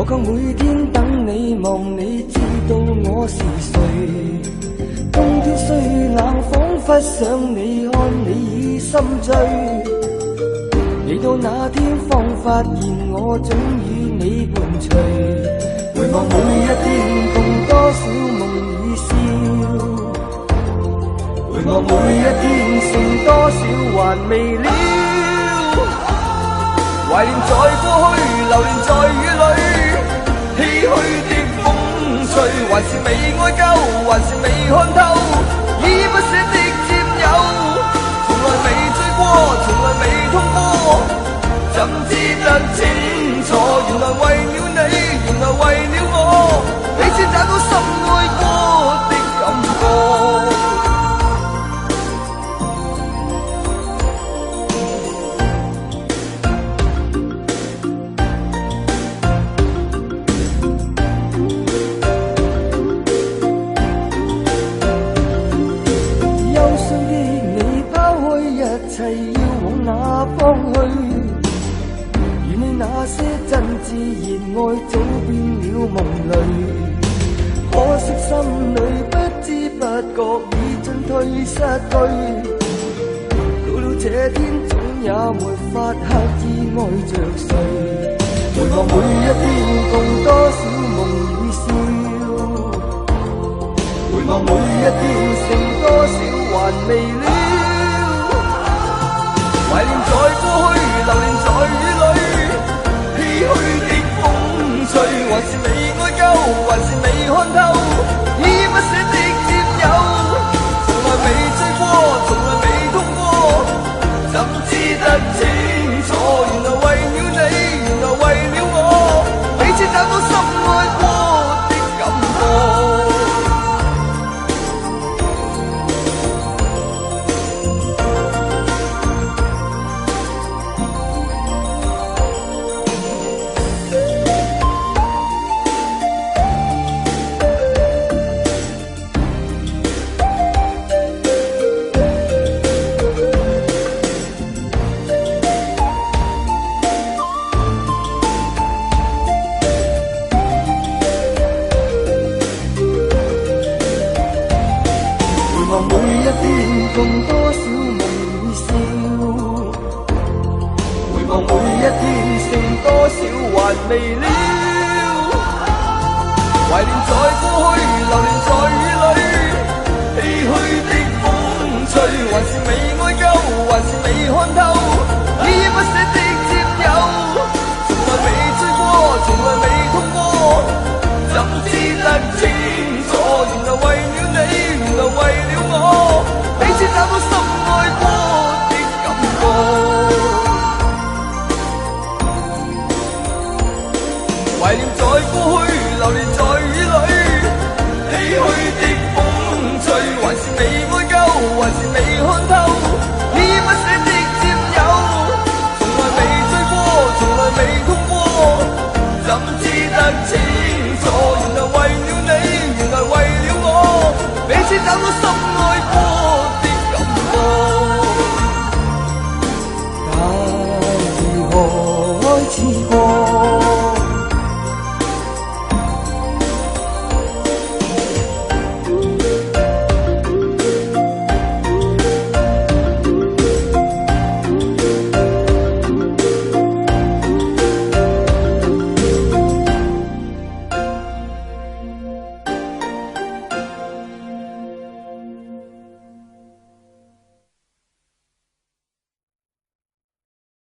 卻每天等你望你知道我是誰。冬天雖冷，彷彿想你看你已心醉。你到那天方發現我總與你伴隨。回望每一天共多少夢與笑，回望每一天剩多少還未了。懷念在過去，流連在雨裏，唏噓的風吹，還是未愛夠，還是未看透，依不捨的佔有，從來未醉過，從來未痛過，怎知得清楚？原來為了你，原來為了我，彼此找到深愛過的感覺。一切要往哪方去？與你那些真摯熱愛早變了夢淚，可惜心裏不知不覺已進退失據。到了這天總也沒法刻意愛着誰。回望每一天共多少夢與笑，回望每一天剩多少還未了。懷念在過去，流連在雨裏，唏噓的風吹，還是未愛夠，還是未看透，依不捨的佔有，從來未醉過，從來未痛過，怎知得清楚？原來為了你，原來為了我，彼此找到深愛過的感覺。共多少夢與笑，回望每一天剩多少還未了。懷念在過去，流連在雨裏，唏噓的風吹，還是未愛夠，還是未看透，依不捨的佔有，從來未醉過，從來未痛過，怎知得清楚？原來為了你，原來為了我，彼此找到深愛過的感覺。懷念在過去，流連在雨裏，唏噓的風吹，還是未愛夠，還是未看透，依不捨的佔有，從來未醉過，從來未痛過，怎知得清楚？原來為了你，原來為了我，彼此找到